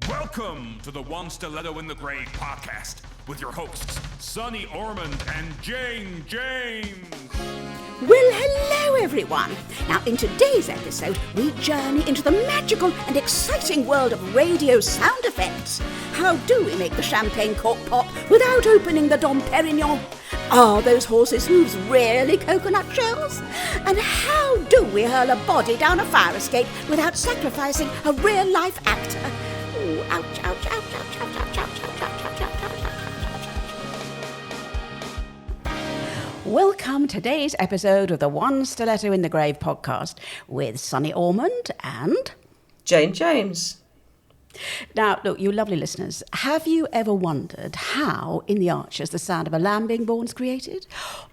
Welcome to the One Stiletto in the Grave podcast with your hosts, Sonny Ormond and Jane James. Well, hello everyone. Now, in today's episode, we journey into the magical and exciting world of radio sound effects. How do we make the champagne cork pop without opening the Dom Perignon? Are those horses' hooves really coconut shells? And how do we hurl a body down a fire escape without sacrificing a real-life actor? Ooh, ouch, ouch, ouch, ouch, ouch, ouch, ouch, ouch, ouch, ouch, ouch, ouch. Welcome to today's episode of the One Stiletto in the Grave podcast with Sonny Ormond and Jane James. Now, look, you lovely listeners, have you ever wondered how in The Archers the sound of a lamb being born is created?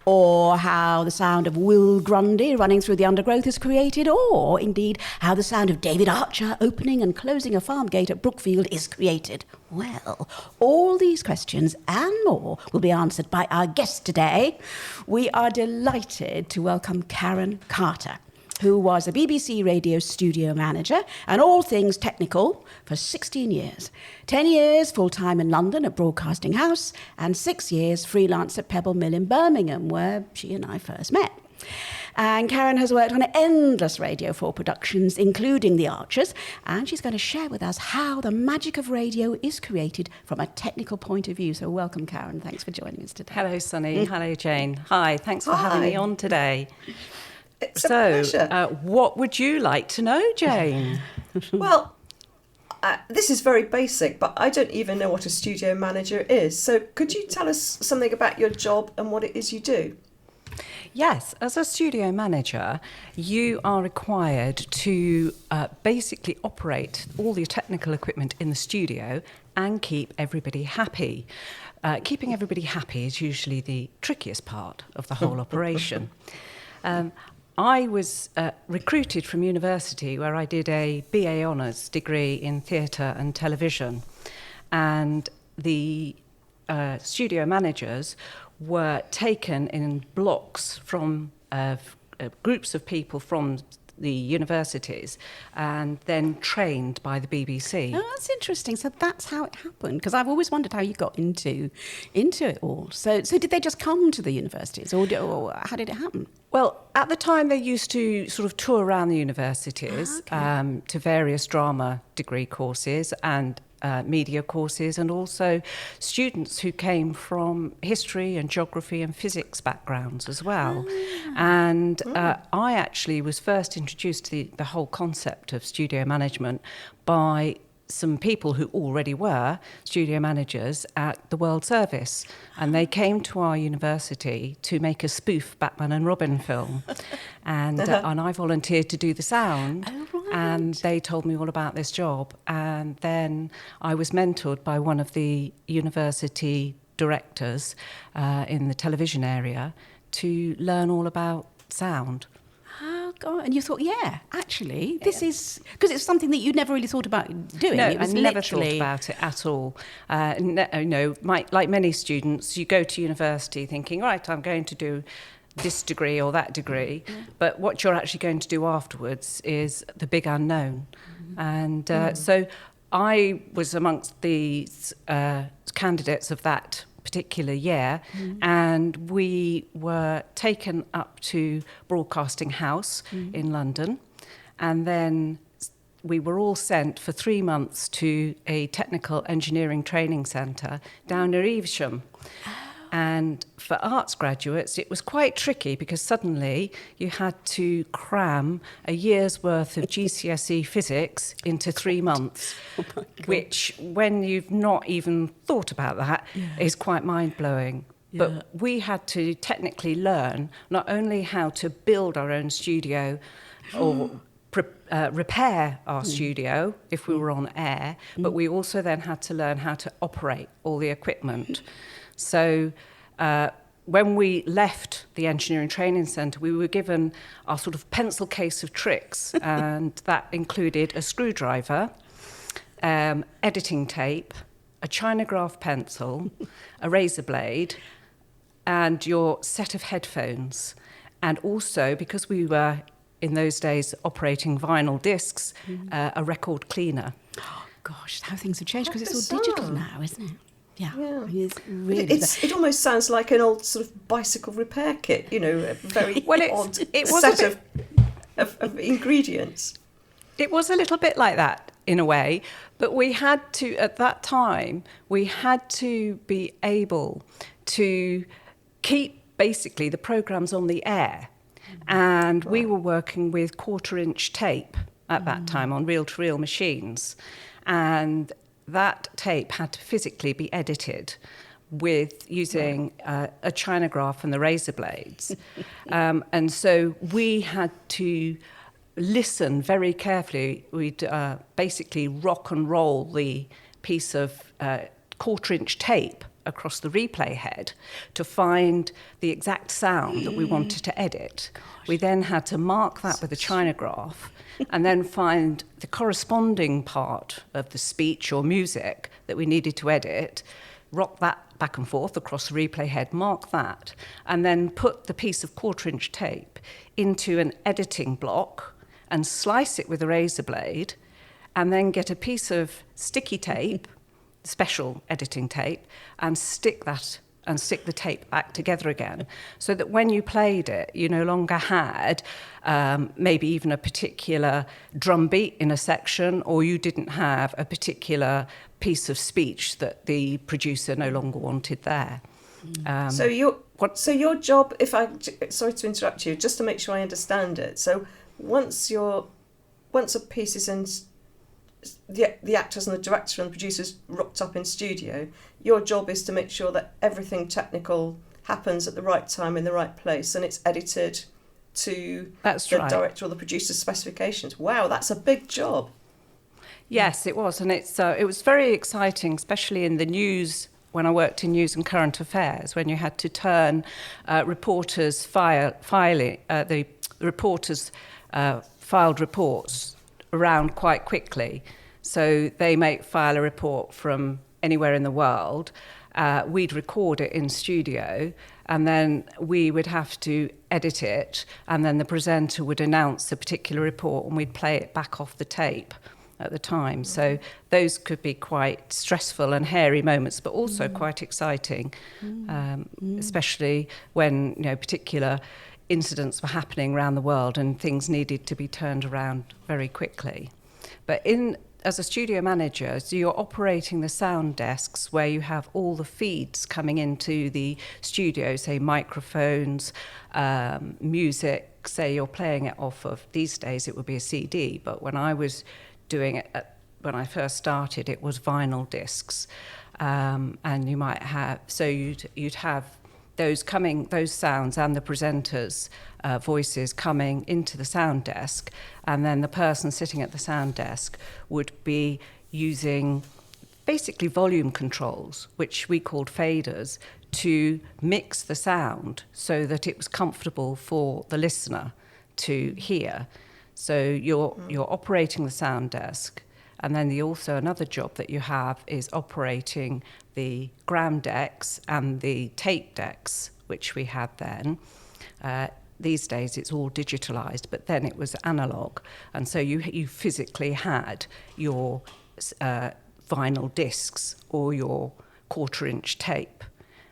Or how the sound of Will Grundy running through the undergrowth is created? Or, indeed, how the sound of David Archer opening and closing a farm gate at Brookfield is created? Well, all these questions and more will be answered by our guest today. We are delighted to welcome Karen Carter, who was a BBC radio studio manager and all things technical for 16 years. 10 years full-time in London at Broadcasting House and 6 years freelance at Pebble Mill in Birmingham, where she and I first met. And Karen has worked on endless Radio 4 productions, including The Archers, and she's going to share with us how the magic of radio is created from a technical point of view. So welcome, Karen. Thanks for joining us today. Hello, Sonny. Hello, Jane. Hi. Thanks for having me on today. It's a pleasure. What would you like to know, Jane? Well, this is very basic, but I don't even know what a studio manager is. So could you tell us something about your job and what it is you do? Yes, as a studio manager, you are required to basically operate all the technical equipment in the studio and keep everybody happy. Keeping everybody happy is usually the trickiest part of the whole operation. I was recruited from university where I did a BA Honours degree in theatre and television, and the studio managers were taken in blocks from groups of people from the universities and then trained by the BBC. Oh, that's interesting. So that's how it happened, because I've always wondered how you got into it all. So did they just come to the universities or how did it happen? Well, at the time they used to sort of tour around the universities to various drama degree courses and media courses, and also students who came from history and geography and physics backgrounds as well. And I actually was first introduced to the whole concept of studio management by some people who already were studio managers at the World Service, and they came to our university to make a spoof Batman and Robin film, and I volunteered to do the sound. And they told me all about this job, and then I was mentored by one of the university directors in the television area to learn all about sound. Oh, God. And you thought, yeah, actually, this is... Because it's something that you'd never really thought about doing. No, it was I never thought about it at all. Like many students, you go to university thinking, right, I'm going to do this degree or that degree, but what you're actually going to do afterwards is the big unknown. And so I was amongst the candidates of that particular year, and we were taken up to Broadcasting House in London, and then we were all sent for 3 months to a technical engineering training centre down near Evesham. And for arts graduates, it was quite tricky because suddenly you had to cram a year's worth of GCSE physics into 3 months, which, when you've not even thought about that, is quite mind-blowing. Yeah. But we had to technically learn not only how to build our own studio or repair our studio if we were on air, but we also then had to learn how to operate all the equipment. So when we left the engineering training centre, we were given our sort of pencil case of tricks, and that included a screwdriver, editing tape, a Chinograph pencil, a razor blade, and your set of headphones. And also, because we were in those days operating vinyl discs, a record cleaner. gosh, how things have changed, How because it's all digital bizarre. now, isn't it? Yeah. Yeah. I mean, it's really It almost sounds like an old sort of bicycle repair kit, you know, a very Well, odd it was set a of ingredients. It was a little bit like that in a way, but we had to, at that time, we had to be able to keep basically the programmes on the air. And we were working with 1/4-inch tape at that time on reel-to-reel machines. And that tape had to physically be edited with using a chinograph and the razor blades. And so we had to listen very carefully. We'd basically rock and roll the piece of 1/4-inch tape across the replay head to find the exact sound that we wanted to edit. We then had to mark that with a chinograph and then find the corresponding part of the speech or music that we needed to edit, rock that back and forth across the replay head, mark that, and then put the piece of 1/4-inch tape into an editing block and slice it with a razor blade, and then get a piece of sticky tape, special editing tape, and stick the tape back together again, so that when you played it, you no longer had maybe even a particular drum beat in a section, or you didn't have a particular piece of speech that the producer no longer wanted there. So your job, sorry to interrupt you, just to make sure I understand it. So once a piece is in, the actors and the director and the producers rocked up in studio, your job is to make sure that everything technical happens at the right time in the right place, and it's edited to director or the producer's specifications. Wow, that's a big job. Yes, it was, and it was very exciting, especially in the news. When I worked in news and current affairs, when you had to turn reporters' the reporters' filed reports around quite quickly. So they might file a report from anywhere in the world. We'd record it in studio, and then we would have to edit it, and then the presenter would announce a particular report, and we'd play it back off the tape at the time. So those could be quite stressful and hairy moments, but also quite exciting, especially when particular incidents were happening around the world and things needed to be turned around very quickly. But as a studio manager, so you're operating the sound desks where you have all the feeds coming into the studio, say microphones, music, say you're playing it off of, these days it would be a CD, but when I was doing it, when I first started, it was vinyl discs. And you might have, so you'd have those sounds and the presenters' voices coming into the sound desk, and then the person sitting at the sound desk would be using basically volume controls, which we called faders, to mix the sound so that it was comfortable for the listener to hear. So you're operating the sound desk, and then also another job that you have is operating the gram decks and the tape decks, which we had then. These days it's all digitalised, but then it was analogue, and so you physically had your vinyl discs or your 1/4-inch tape,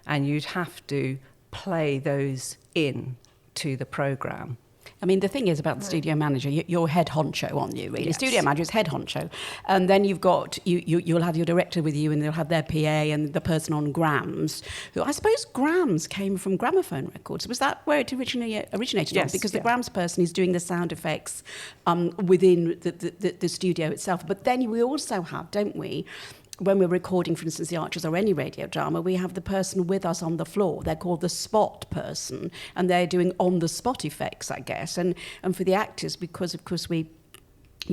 and you'd have to play those in to the programme. I mean, the thing is about the studio manager, you're head honcho on you, really. Yes. Studio manager is head honcho. And then you've got, you'll have your director with you, and they'll have their PA and the person on grams. Who, I suppose grams came from gramophone records. Was that where it originated Yes, from? Because yeah. the grams person is doing the sound effects within the studio itself. But then we also have, don't we, when we're recording, for instance, The Archers or any radio drama, we have the person with us on the floor. They're called the spot person, and they're doing on-the-spot effects, I guess. And for the actors, because, of course, we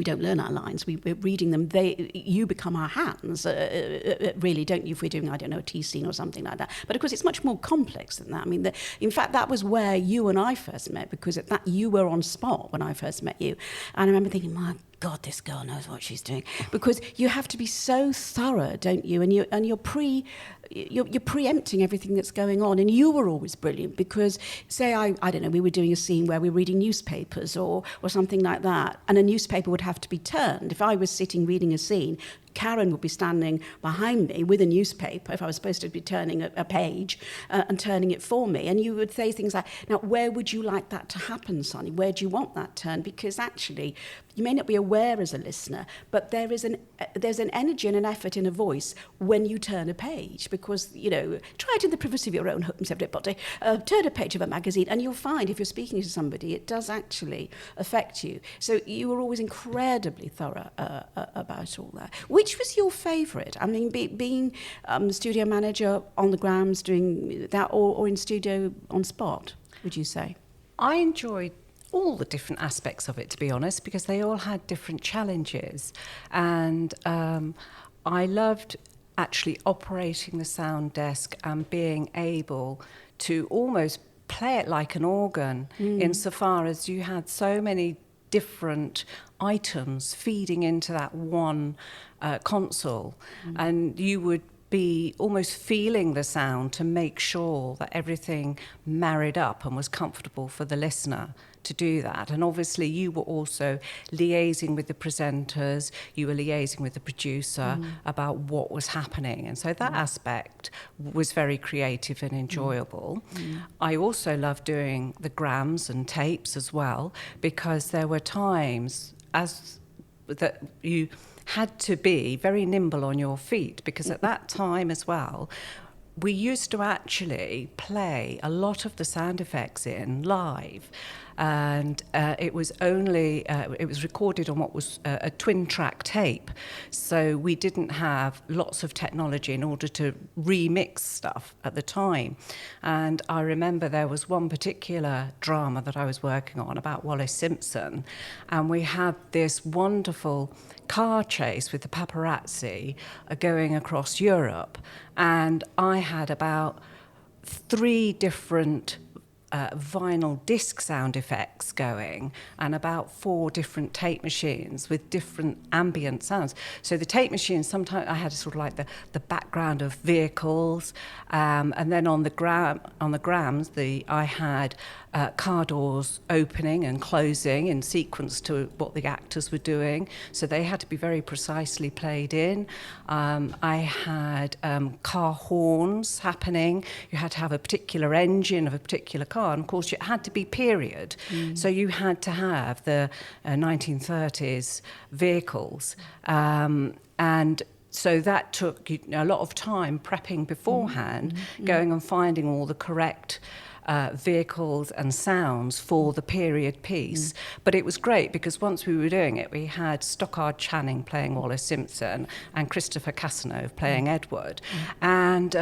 don't learn our lines, we're reading them, you become our hands, really, don't you, if we're doing, I don't know, a tea scene or something like that. But, of course, it's much more complex than that. I mean, in fact, that was where you and I first met, because you were on spot when I first met you. And I remember thinking, my God, this girl knows what she's doing, because you have to be so thorough, don't you? And you're preempting everything that's going on. And you were always brilliant, because say I don't know, we were doing a scene where we were reading newspapers or something like that, and a newspaper would have to be turned. If I was sitting reading a scene, Karen would be standing behind me with a newspaper, if I was supposed to be turning a page, and turning it for me. And you would say things like, now, where would you like that to happen, Sonny? Where do you want that turn? Because actually, you may not be aware as a listener, but there's an energy and an effort in a voice when you turn a page, because, try it in the privacy of your own homes, everybody. Turn a page of a magazine, and you'll find if you're speaking to somebody, it does actually affect you. So you were always incredibly thorough about all that. Which was your favourite? I mean, being studio manager on the grounds, doing that, or in studio on spot, would you say? I enjoyed all the different aspects of it, to be honest, because they all had different challenges. And I loved actually operating the sound desk and being able to almost play it like an organ, insofar as you had so many different items feeding into that one console, and you would be almost feeling the sound to make sure that everything married up and was comfortable for the listener to do that. And obviously you were also liaising with the presenters, you were liaising with the producer about what was happening. And so that aspect was very creative and enjoyable. I also loved doing the grams and tapes as well, because there were times that you had to be very nimble on your feet, because at that time as well, we used to actually play a lot of the sound effects in live. And it was recorded on what was a twin track tape. So we didn't have lots of technology in order to remix stuff at the time. And I remember there was one particular drama that I was working on about Wallace Simpson. And we had this wonderful car chase with the paparazzi going across Europe. And I had about 3 different vinyl disc sound effects going, and about 4 different tape machines with different ambient sounds. So the tape machines, sometimes I had sort of like the background of vehicles, and then on the grams, I had car doors opening and closing in sequence to what the actors were doing. So they had to be very precisely played in. I had car horns happening. You had to have a particular engine of a particular car. And of course, it had to be period. So you had to have the 1930s vehicles. And so that took a lot of time prepping beforehand, going and finding all the correct vehicles and sounds for the period piece. But it was great because once we were doing it, we had Stockard Channing playing Wallace Simpson and Christopher Casanova playing Edward. And,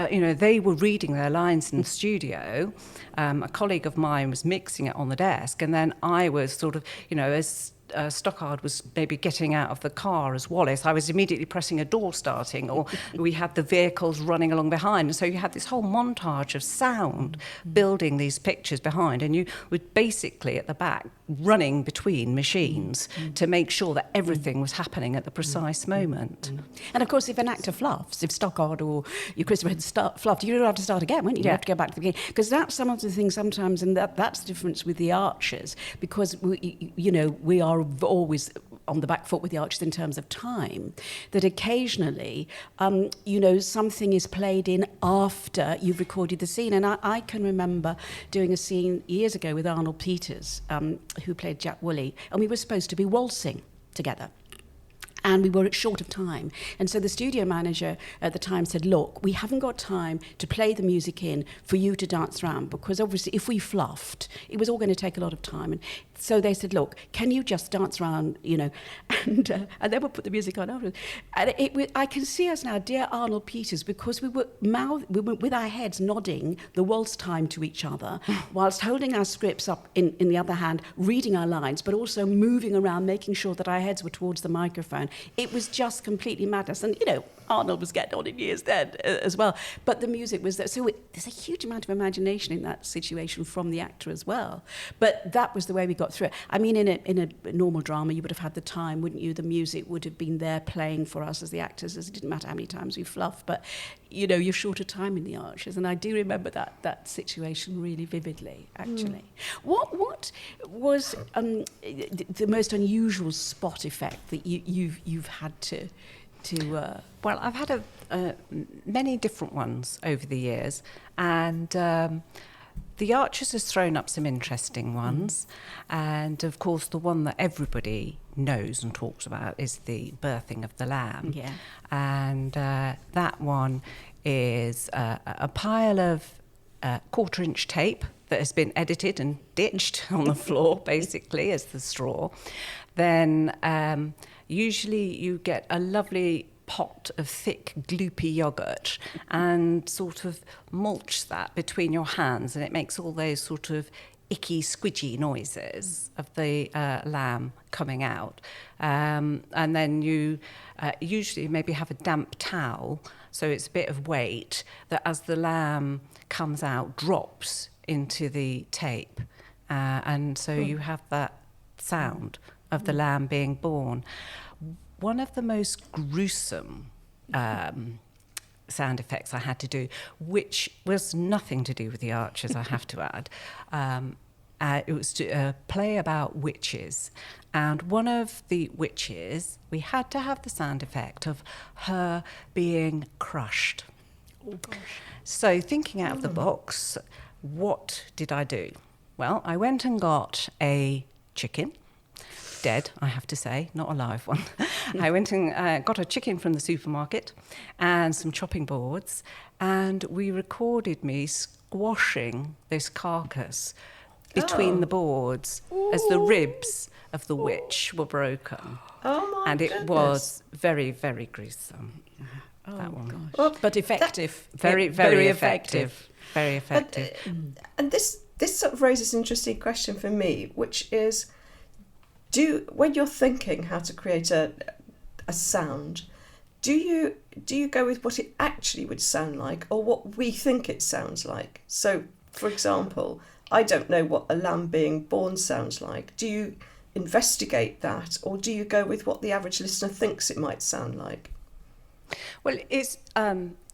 they were reading their lines in the studio. A colleague of mine was mixing it on the desk. And then I was sort of, as Stockard was maybe getting out of the car as Wallace, I was immediately pressing a door starting, or we had the vehicles running along behind. And so you had this whole montage of sound building these pictures behind, and you were basically at the back running between machines to make sure that everything was happening at the precise moment. And of course, if an actor fluffs, if Stockard or you, Christopher, had fluffed, you'd have to start again, wouldn't you? You'd have to go back to the beginning. Because that's some of the things sometimes, and that's the difference with the Archers, because we are always on the back foot with the Archers in terms of time, that occasionally, something is played in after you've recorded the scene. And I can remember doing a scene years ago with Arnold Peters, who played Jack Woolley, and we were supposed to be waltzing together. And we were short of time. And so the studio manager at the time said, look, we haven't got time to play the music in for you to dance around, because obviously if we fluffed, it was all going to take a lot of time. And so they said, look, can you just dance around, and then we'll put the music on afterwards. And I can see us now, dear Arnold Peters, because we were with our heads nodding the waltz time to each other, whilst holding our scripts up in the other hand, reading our lines, but also moving around, making sure that our heads were towards the microphone. It was just completely madness. And, Arnold was getting on in years then as well. But the music was there. So there's a huge amount of imagination in that situation from the actor as well. But that was the way we got through it. I mean, in a normal drama, you would have had the time, wouldn't you? The music would have been there playing for us as the actors. It didn't matter how many times we fluffed. But, you're short of time in the Archers. And I do remember that situation really vividly, actually. What was the most unusual spot effect that you've had to to... Well, I've had many different ones over the years, and the Archers has thrown up some interesting ones, and of course the one that everybody knows and talks about is the birthing of the lamb. Yeah. And that one is a pile of quarter-inch tape that has been edited and ditched on the floor, basically, as the straw. Then usually you get a lovely pot of thick, gloopy yoghurt and sort of mulch that between your hands, and it makes all those sort of icky, squidgy noises of the lamb coming out. And then you usually maybe have a damp towel, so it's a bit of weight that as the lamb comes out drops into the tape. And so you have that sound of the lamb being born. One of the most gruesome sound effects I had to do, which was nothing to do with the Archers, I have to add. It was to play about witches. And one of the witches, we had to have the sound effect of her being crushed. Oh, gosh. So thinking out of the box, what did I do? Well, I went and got a chicken. Dead, I have to say, not a live one. I went and got a chicken from the supermarket and some chopping boards, and we recorded me squashing this carcass between the boards as the ribs of the witch were broken. Oh my And it goodness. was very, very gruesome. Oh, That one. gosh. Well, but effective. Very, very effective. Very effective. And this sort of raises an interesting question for me, which is, when you're thinking how to create a sound, do you go with what it actually would sound like or what we think it sounds like? So, for example, I don't know what a lamb being born sounds like. Do you investigate that, or do you go with what the average listener thinks it might sound like? Well, it's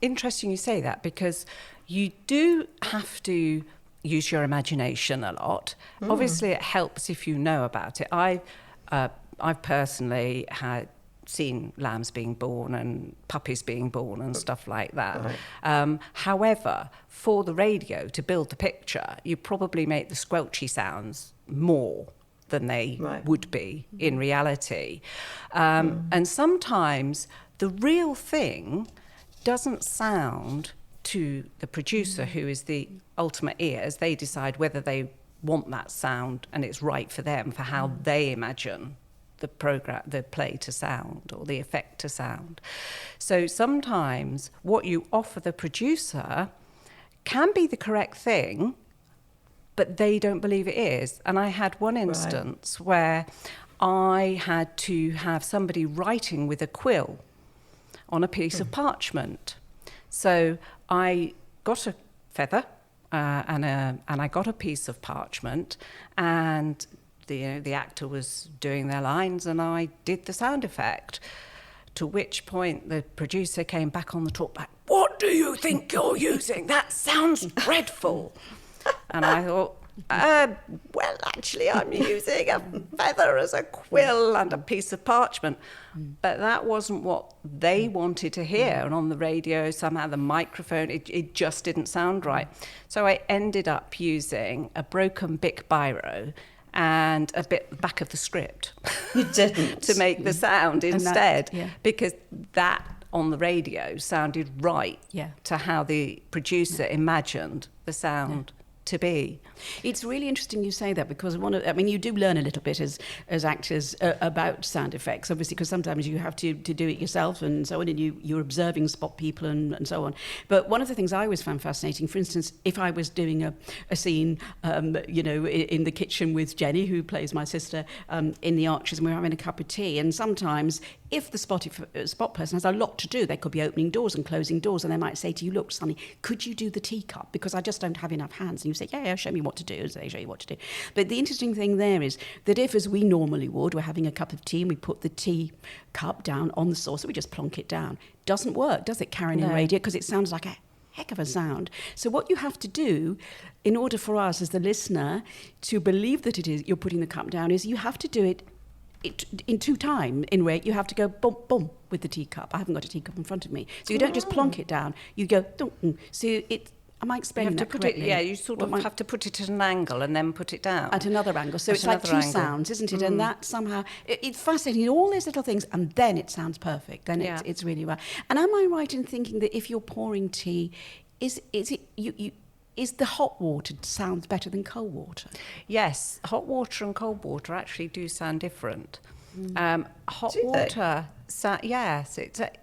interesting you say that, because you do have to use your imagination a lot. Obviously, it helps if you know about it. I've personally had seen lambs being born and puppies being born and stuff like that. Right. However, for the radio, to build the picture, you probably make the squelchy sounds more than they would be in reality. And sometimes the real thing doesn't sound to the producer, who is the ultimate ear, as they decide whether they want that sound and it's right for them, for how they imagine the play to sound or the effect to sound. So sometimes what you offer the producer can be the correct thing, but they don't believe it is. And I had one instance where I had to have somebody writing with a quill on a piece of parchment. So I got a feather and I got a piece of parchment, and the actor was doing their lines and I did the sound effect. To which point the producer came back on the talkback. "What do you think you're using? That sounds dreadful." And I thought, well, actually, I'm using a feather as a quill and a piece of parchment. But that wasn't what they wanted to hear. And on the radio, somehow the microphone, it just didn't sound right. So I ended up using a broken Bic biro and a bit back of the script. You didn't. To make the sound instead. Yeah. Because that on the radio sounded right to how the producer imagined the sound to be. It's really interesting you say that, because you do learn a little bit as actors about sound effects, obviously, because sometimes you have to do it yourself and so on, and you're observing spot people and so on. But one of the things I always found fascinating, for instance, if I was doing a scene, in the kitchen with Jenny, who plays my sister, in The Archers, and we're having a cup of tea, and sometimes if the spot person has a lot to do, they could be opening doors and closing doors, and they might say to you, "Look, Sonny, could you do the teacup? Because I just don't have enough hands." And you say, yeah, show me what to do. And they show you what to do. But the interesting thing there is that if, as we normally would, we're having a cup of tea and we put the tea cup down on the saucer, we just plonk it down. Doesn't work, does it, Karen, in radio? Because it sounds like a heck of a sound. So what you have to do, in order for us as the listener to believe that it is you're putting the cup down, is you have to do it in 2 time in where you have to go bump bump with the teacup. I haven't got a teacup in front of me, so you don't just plonk it down. You go dunk. So it. Am I You explaining have to that put correctly? it, yeah, you sort of have to put it at an angle and then put it down. At another angle. So At it's like 2 another angle. sounds, isn't it? And that somehow, it's fascinating, all those little things, and then it sounds perfect. Then Yeah. it's really well. And am I right in thinking that if you're pouring tea, is the hot water sounds better than cold water? Yes, hot water and cold water actually do sound different. Hot Do they? water, yes,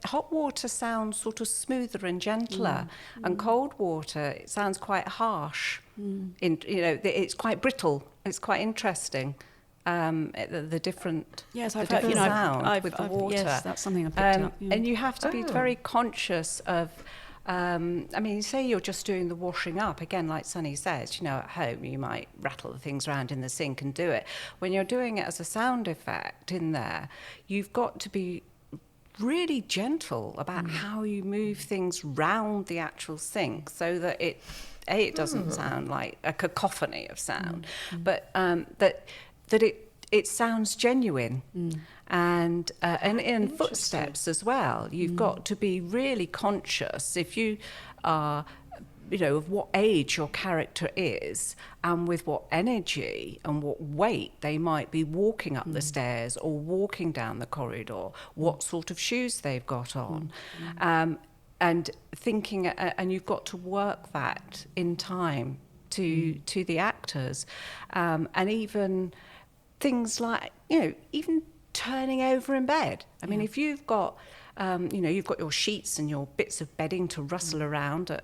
hot water sounds sort of smoother and gentler, and cold water it sounds quite harsh. It's quite brittle. It's quite interesting. The different, Yes, the I've heard, different sound I've, with the I've- water. Yes, that's something I've picked up. Yeah. And you have to be very conscious of. Say you're just doing the washing up, again, like Sunny says, at home you might rattle the things around in the sink and do it. When you're doing it as a sound effect in there, you've got to be really gentle about how you move things round the actual sink so that it doesn't sound like a cacophony of sound, but that it sounds genuine. And in footsteps as well. You've got to be really conscious if you are, of what age your character is and with what energy and what weight they might be walking up the stairs or walking down the corridor, what sort of shoes they've got on. And thinking, and you've got to work that in time to the actors. And even things like, even turning over in bed. I mean, if you've got, you've got your sheets and your bits of bedding to rustle around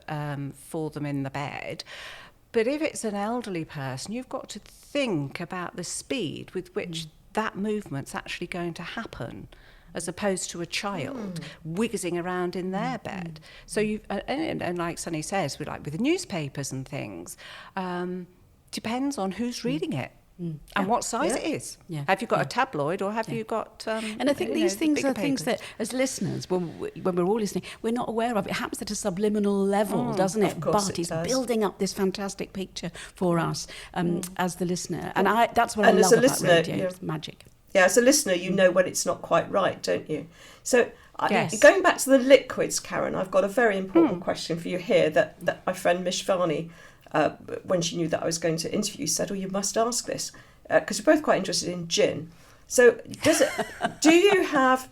for them in the bed, but if it's an elderly person, you've got to think about the speed with which that movement's actually going to happen, as opposed to a child whizzing around in their bed. So and like Sunny says, with the newspapers and things, depends on who's reading it. And what size it is. Yeah. Have you got a tabloid or have you got... and I think these things bigger are things papers? that, as listeners, when we're all listening, we're not aware of. It happens at a subliminal level, doesn't it? Of course But it it's does. building up this fantastic picture for us as the listener. And that's what And I as love a about listener, radio. yeah. It's magic. Yeah, as a listener, you know when it's not quite right, don't you? So, Yes. going back to the liquids, Karen, I've got a very important question for you here that my friend Mishvani, when she knew that I was going to interview, said, you must ask this, because we're both quite interested in gin. So, do you have,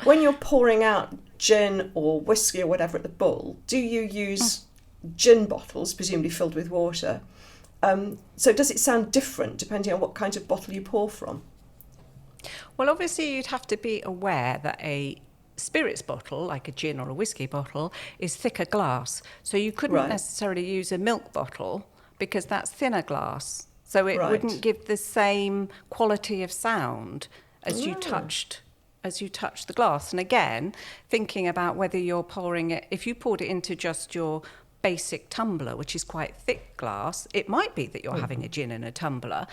when you're pouring out gin or whiskey or whatever at the bull, do you use gin bottles, presumably filled with water? So does it sound different depending on what kind of bottle you pour from? Well, obviously you'd have to be aware that a spirits bottle, like a gin or a whiskey bottle, is thicker glass. So you couldn't necessarily use a milk bottle because that's thinner glass. So it wouldn't give the same quality of sound as you touched the glass. And again, thinking about whether you're pouring it, if you poured it into just your basic tumbler, which is quite thick glass, it might be that you're having a gin in a tumbler,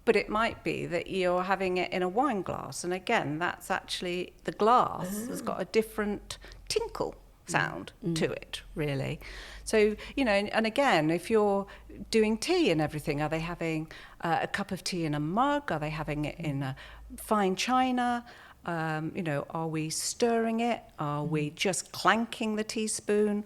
but it might be that you're having it in a wine glass. And again, that's actually, the glass has got a different tinkle sound to it, really. So, and again, if you're doing tea and everything, are they having a cup of tea in a mug? Are they having it in a fine china? Are we stirring it? Are we just clanking the teaspoon?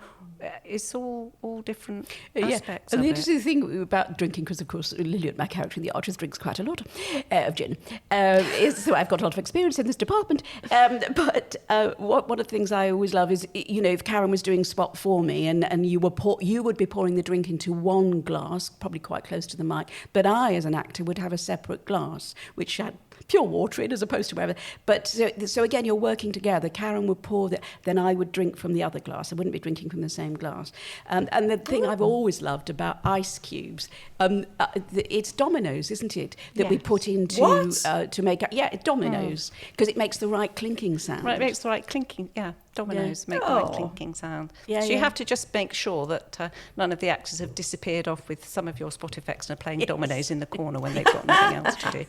It's all different aspects And of the it. interesting thing about drinking, because of course Lilian, my character in The Archers, drinks quite a lot of gin, so I've got a lot of experience in this department. But one of the things I always love is, if Karen was doing spot for me and you would be pouring the drink into one glass, probably quite close to the mic, but I, as an actor, would have a separate glass, which had pure water in as opposed to whatever. But so again, you're working together. Karen would pour that, then I would drink from the other glass. I wouldn't be drinking from the same glass. And the thing I've always loved about ice cubes, it's dominoes, isn't it? That we put into to make dominoes, because it makes the right clinking sound. Right, it makes the right clinking, dominoes make the right clinking sound. So you have to just make sure that none of the actors have disappeared off with some of your spot effects and are playing dominoes in the corner when they've got nothing else to do.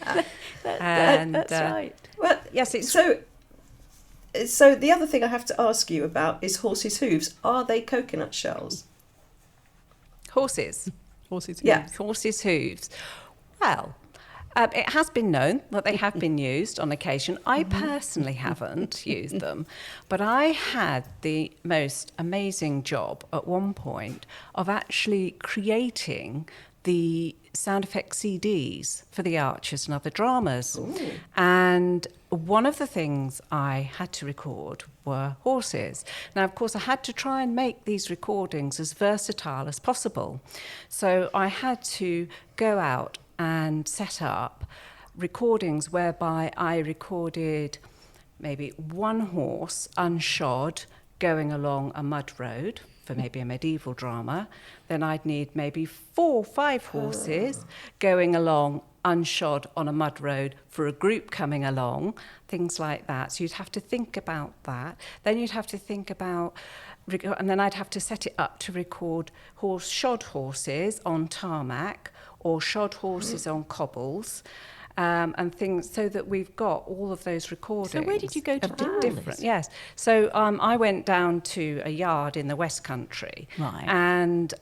That's right. Well, yes, it's... So the other thing I have to ask you about is horses' hooves. Are they coconut shells? Horses' Horses' Yeah. hooves. Horses' hooves. Well, It has been known that they have been used on occasion. I personally haven't used them, but I had the most amazing job at one point of actually creating the sound effect CDs for the Archers and other dramas. Ooh. And one of the things I had to record were horses. Now, of course, I had to try and make these recordings as versatile as possible. So I had to go out and set up recordings whereby I recorded maybe one horse unshod going along a mud road for maybe a medieval drama. Then I'd need maybe 4 or 5 horses going along unshod on a mud road for a group coming along, things like that. So you'd have to think about that. Then you'd have to think about, and then I'd have to set it up to record shod horses on tarmac or shod horses on cobbles. And things, so that we've got all of those recordings. So where did you go to do all different? this? Yes. So I went down to a yard in the West Country, Right. and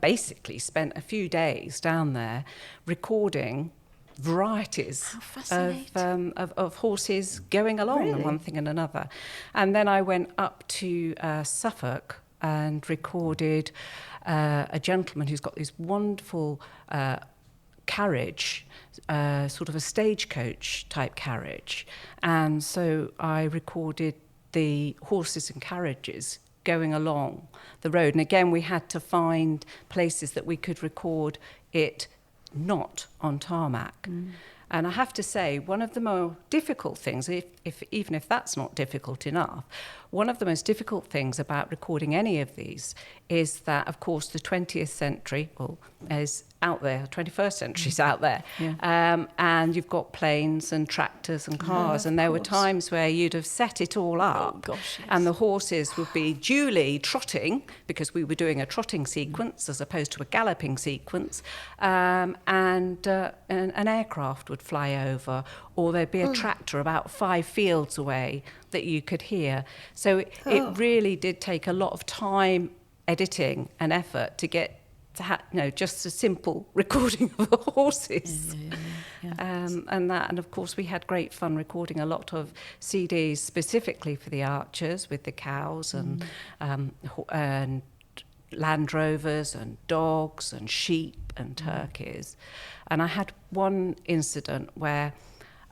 basically spent a few days down there recording varieties How fascinating. of horses going along, Really? and one thing and another. And then I went up to Suffolk and recorded a gentleman who's got this wonderful carriage, sort of a stagecoach type carriage. And so I recorded the horses and carriages going along the road. And again, we had to find places that we could record it not on tarmac. And I have to say, one of the more difficult things, even if that's not difficult enough, one of the most difficult things about recording any of these is that, of course, the 20th century is out there, 21st century's out there, and you've got planes and tractors and cars, and there were times where you'd have set it all up, gosh, yes. and the horses would be duly trotting, because we were doing a trotting sequence as opposed to a galloping sequence, and an aircraft would fly over, or there'd be a tractor about 5 fields away that you could hear. So it really did take a lot of time, editing and effort to get to just a simple recording of the horses. And of course we had great fun recording a lot of CDs specifically for the Archers, with the cows and Land Rovers and dogs and sheep and turkeys. And I had one incident where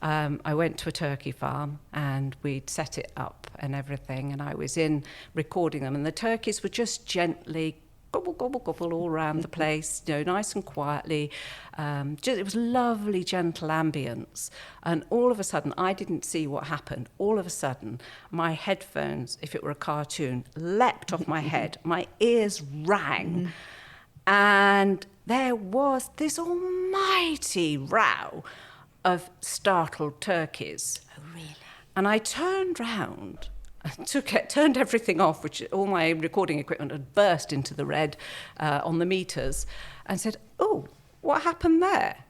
I went to a turkey farm and we'd set it up and everything, and I was in recording them, and the turkeys were just gently gobble, gobble, gobble all around the place, nice and quietly. It was lovely, gentle ambience. And all of a sudden, I didn't see what happened. All of a sudden, my headphones, if it were a cartoon, leapt off my head. My ears rang. And there was this almighty row of startled turkeys. Oh, really? And I turned round, turned everything off, which all my recording equipment had burst into the red on the meters, and said, "Oh, what happened there?"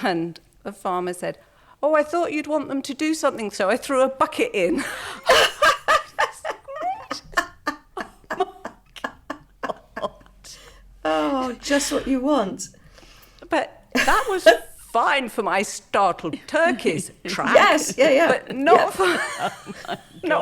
And the farmer said, "Oh, I thought you'd want them to do something, so I threw a bucket in." Oh, just what you want. But that was fine for my startled turkeys track. Yes, yeah. But not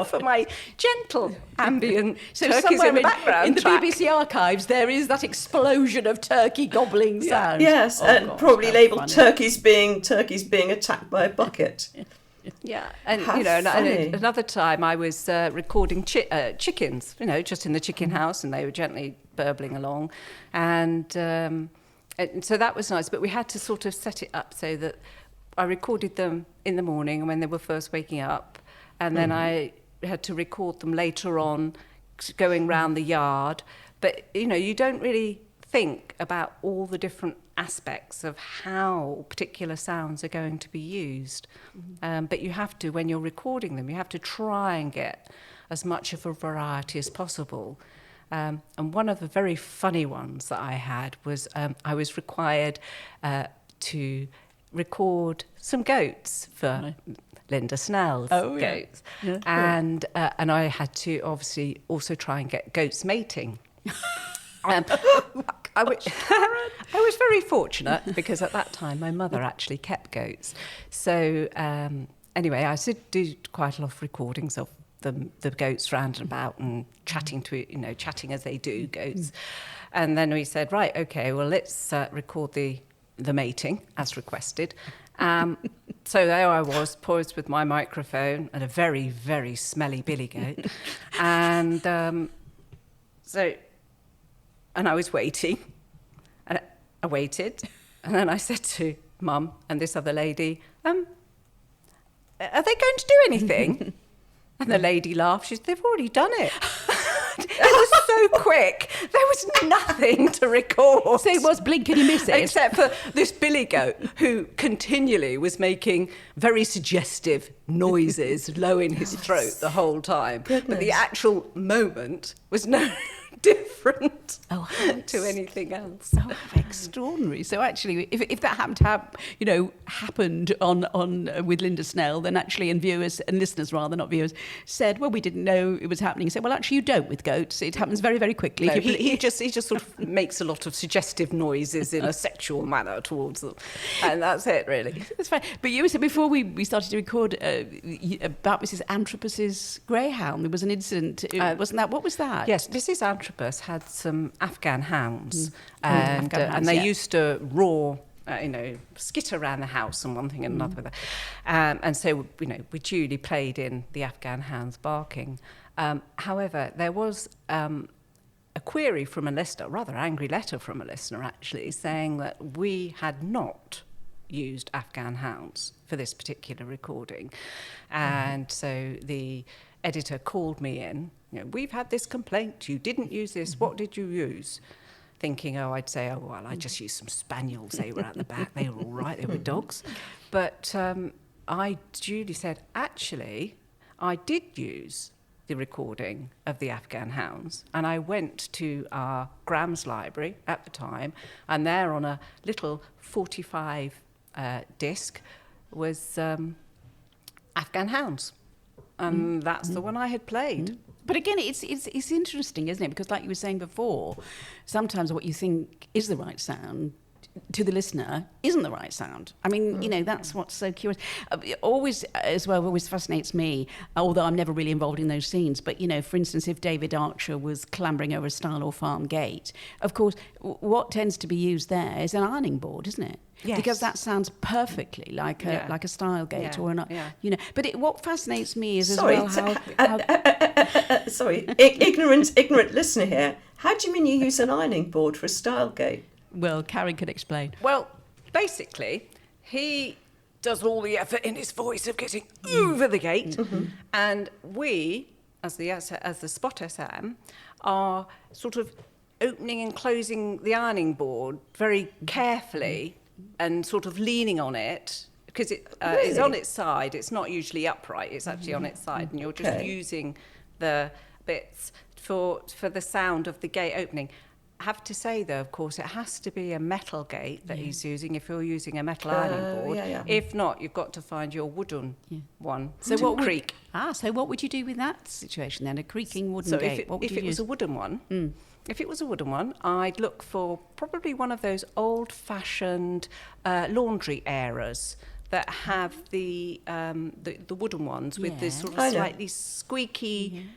for my gentle ambient So turkeys somewhere in the background in the track. BBC archives, there is that explosion of turkey gobbling sounds. Yes, Oh, and gosh, probably how labelled funny. turkeys being attacked by a bucket. Yeah, and How and funny. another time I was recording chickens, just in the chicken house, and they were gently burbling along, and so that was nice. But we had to sort of set it up so that I recorded them in the morning and when they were first waking up, and then I had to record them later on, going round the yard. But you don't really think about all the different aspects of how particular sounds are going to be used. But you have to, when you're recording them, you have to try and get as much of a variety as possible. And one of the very funny ones that I had was I was required to record some goats for Linda Snell's goats. And I had to obviously also try and get goats mating. I was very fortunate because at that time my mother actually kept goats. So anyway, I did do quite a lot of recordings of the goats round and about and chatting as they do, goats. And then we said, right, okay, well, let's record the mating as requested. So there I was, poised with my microphone and a very, very smelly billy goat. And and I was waiting, and I waited, and then I said to Mum and this other lady, are they going to do anything? And the lady laughed. She said, they've already done it. It was so quick. There was nothing to record. So it was blink and you miss it. Except for this billy goat who continually was making very suggestive noises low in his throat the whole time. Goodness. But the actual moment was no different to anything else. Oh, how extraordinary. So actually, if that happened to have, happened on with Linda Snell, then actually, and viewers and listeners rather, not viewers, said, well, we didn't know it was happening. Said, well, actually, you don't with goats. It happens very, very quickly. No, he just sort of makes a lot of suggestive noises in a sexual manner towards them, and that's it, really. That's fine. But you said before we started to record about Mrs. Antropus's greyhound. There was an incident, wasn't that? What was that? Yes, Mrs. Antropus had some Afghan hounds, Afghan and hounds, they yeah. used to roar, skitter around the house and one thing and another with her. And so, we duly played in the Afghan hounds barking. However, there was a query from a listener, a rather angry letter from a listener actually, saying that we had not used Afghan hounds for this particular recording. And so the editor called me in. We've had this complaint, you didn't use this, what did you use? Thinking, I'd say, I just used some spaniels, they were at the back, they were all right, they were dogs. But I duly said, actually, I did use the recording of the Afghan hounds, and I went to our Graham's library at the time, and there on a little 45 disc was Afghan hounds. And that's the one I had played. But again, it's interesting, isn't it? Because like you were saying before, sometimes what you think is the right sound to the listener isn't the right sound. I mean, that's what's so curious. Always fascinates me, although I'm never really involved in those scenes, but, for instance, if David Archer was clambering over a stile or farm gate, of course, what tends to be used there is an ironing board, isn't it? Yes. Because that sounds perfectly like a stile gate or an, But what fascinates me is ignorant listener here. How do you mean you use an ironing board for a stile gate? Well, Karen could explain. Well, basically, he does all the effort in his voice of getting over the gate, and we, as the Spot SM, are sort of opening and closing the ironing board very carefully and sort of leaning on it because it's on its side. It's not usually upright. It's actually on its side, and you're just using the bits for the sound of the gate opening. I have to say, though, of course, it has to be a metal gate that he's using if you're using a metal ironing board. If not, you've got to find your wooden one to creak. So what would you do with that situation then? A creaking wooden gate? If it was a wooden one, if it was a wooden one, I'd look for probably one of those old-fashioned laundry airers that have the wooden ones with this sort of slightly squeaky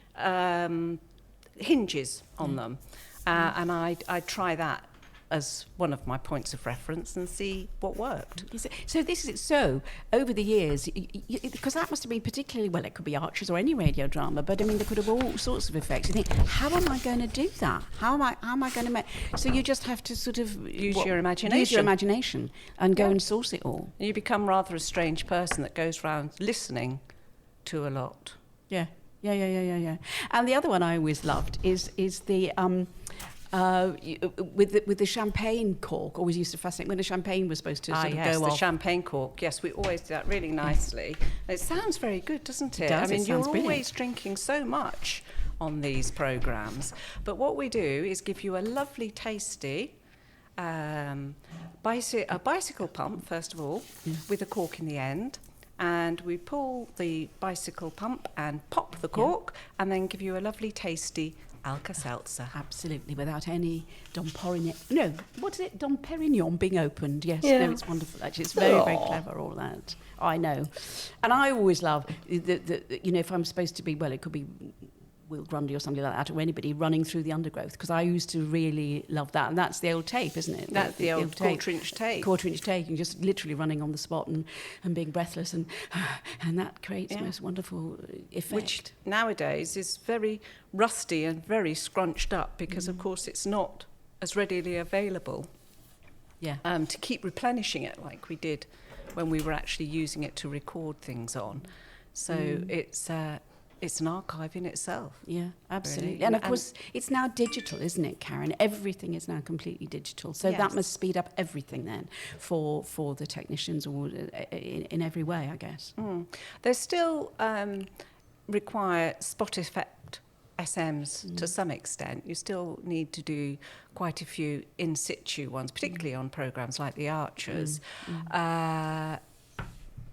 hinges on them. And I'd try that as one of my points of reference and see what worked. So this is so over the years, because that must have been particularly, well, it could be Archers or any radio drama, but I mean, there could have all sorts of effects. You think, how am I going to do that? How am I going to make? So you just have to sort of use your imagination and go and source it all. And you become rather a strange person that goes around listening to a lot. Yeah. And the other one I always loved is the with the champagne cork. Always used to fascinate when the champagne was supposed to sort of go off. The champagne cork. Yes, we always do that really nicely. It sounds very good, doesn't it? It does. I mean, you're brilliant. Always drinking so much on these programmes. But what we do is give you a lovely, tasty a bicycle pump, first of all, with a cork in the end. And we pull the bicycle pump and pop the cork and then give you a lovely tasty Alka-Seltzer. Absolutely, without any Dom Perignon. No, what is it? Dom Perignon being opened. Yes, Yeah. no, it's wonderful. Actually, it's very, very Aw. clever. All that I know, and I always love the you know, if I'm supposed to be, well, it could be Will Grundy or somebody like that, or anybody running through the undergrowth, because I used to really love that, and that's the old tape, isn't it? That's the old quarter-inch tape. Quarter-inch tape, and just literally running on the spot and being breathless, and that creates the most wonderful effect. Which nowadays is very rusty and very scrunched up because, of course, it's not as readily available to keep replenishing it like we did when we were actually using it to record things on. So it's an archive in itself. Yeah, absolutely. Really. And of course, it's now digital, isn't it, Karen? Everything is now completely digital. So that must speed up everything then for the technicians, or in every way, I guess. They still require spot effect SMs to some extent. You still need to do quite a few in situ ones, particularly on programmes like The Archers.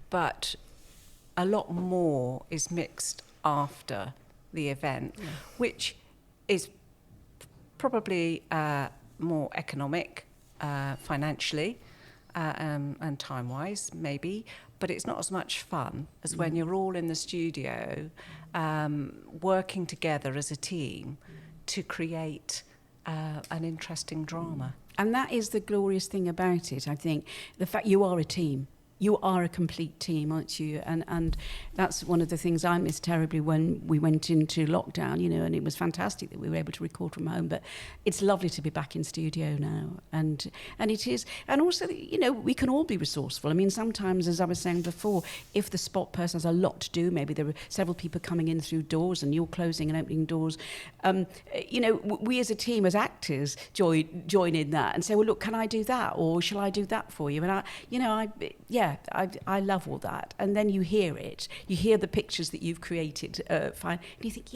But a lot more is mixed after the event, which is probably more economic financially and time-wise, maybe, but it's not as much fun as when you're all in the studio working together as a team to create an interesting drama. And that is the glorious thing about it, I think, the fact you are a team. You are a complete team, aren't you? And that's one of the things I missed terribly when we went into lockdown, you know, and it was fantastic that we were able to record from home, but it's lovely to be back in studio now. And it is, and also, you know, we can all be resourceful. I mean, sometimes, as I was saying before, if the spot person has a lot to do, maybe there are several people coming in through doors and you're closing and opening doors, you know, we as a team, as actors, join in that and say, well, look, can I do that? Or shall I do that for you? And I love all that. And then you hear it. You hear the pictures that you've created, fine. And you think,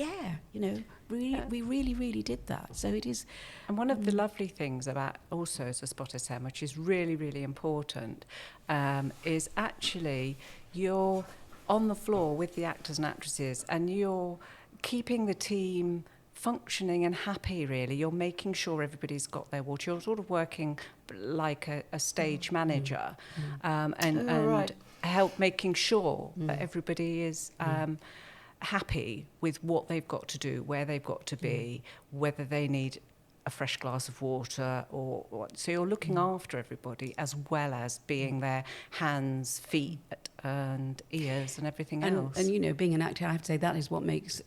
we really, really did that. So it is. And one of the lovely things about also as a spot SM, which is really, really important, is actually you're on the floor with the actors and actresses and you're keeping the team functioning and happy, really. You're making sure everybody's got their water. You're sort of working like a stage manager and help making sure that everybody is happy with what they've got to do, where they've got to be, whether they need a fresh glass of water or what. So you're looking after everybody as well as being their hands, feet and ears and everything else. And, you know, being an actor, I have to say that is what makes,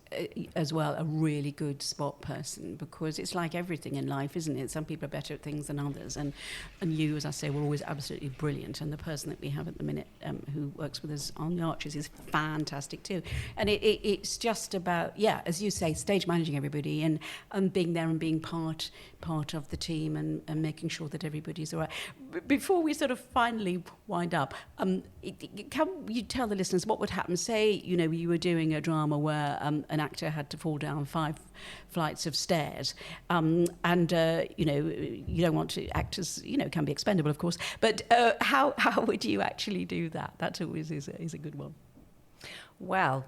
as well, a really good spot person, because it's like everything in life, isn't it? Some people are better at things than others. And you, as I say, were always absolutely brilliant. And the person that we have at the minute who works with us on The Archers is fantastic too. And it's just about, as you say, stage managing everybody and being there and being part of the team and making sure that everybody's all right. Before we sort of finally wind up, can you tell the listeners what would happen? Say, you know, you were doing a drama where an actor had to fall down 5 flights of stairs, and you know, you don't want to, actors, you know, can be expendable, of course, but how would you actually do that? That always is a good one. Well,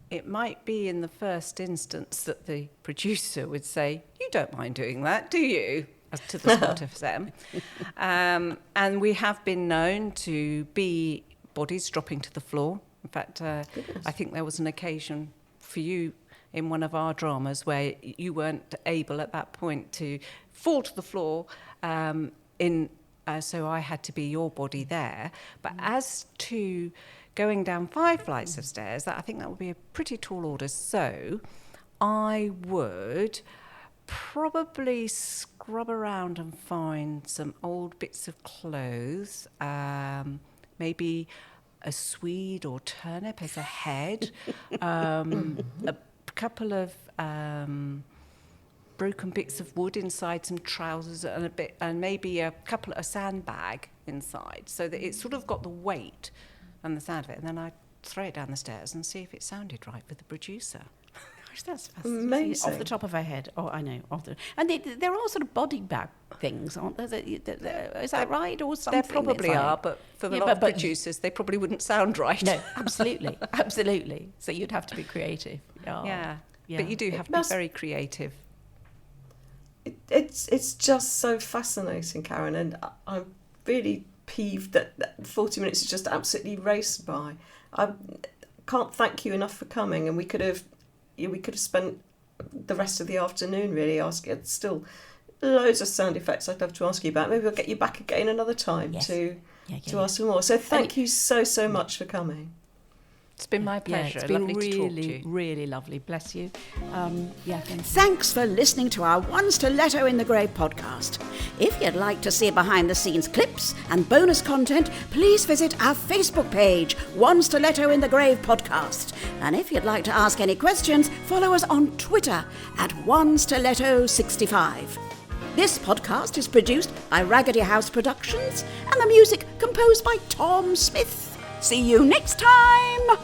it might be in the first instance that the producer would say, "You don't mind doing that, do you?" As to the spot of them. And we have been known to be bodies dropping to the floor. In fact, I think there was an occasion for you in one of our dramas where you weren't able at that point to fall to the floor, so I had to be your body there. But as to going down 5 flights of stairs, I think that would be a pretty tall order. So I would probably scrub around and find some old bits of clothes, maybe a swede or turnip as a head, a couple of broken bits of wood inside some trousers and maybe a sandbag inside, so that it's sort of got the weight and the sound of it. And then I'd throw it down the stairs and see if it sounded right with the producer. That's fascinating. Off the top of her head. Oh, I know. And they're all sort of body bag things, aren't they? Is that right? Or something? They probably are, but for a lot of producers, they probably wouldn't sound right. No, absolutely. Absolutely. So you'd have to be creative. Oh. Yeah. Yeah. But you do have to be very creative. It's just so fascinating, Karen, and I'm really peeved that 40 minutes is just absolutely raced by. I can't thank you enough for coming, and we could have spent the rest of the afternoon really asking. Still, loads of sound effects I'd love to ask you about. Maybe I'll get you back again another time to ask for more. So thank you so much for coming. It's been my pleasure. It's been lovely really, to talk to you. really lovely. Bless you. Thank you. Thanks for listening to our One Stiletto in the Grave podcast. If you'd like to see behind-the-scenes clips and bonus content, please visit our Facebook page, One Stiletto in the Grave podcast. And if you'd like to ask any questions, follow us on Twitter at OneStiletto65. This podcast is produced by Raggedy House Productions and the music composed by Tom Smith. See you next time!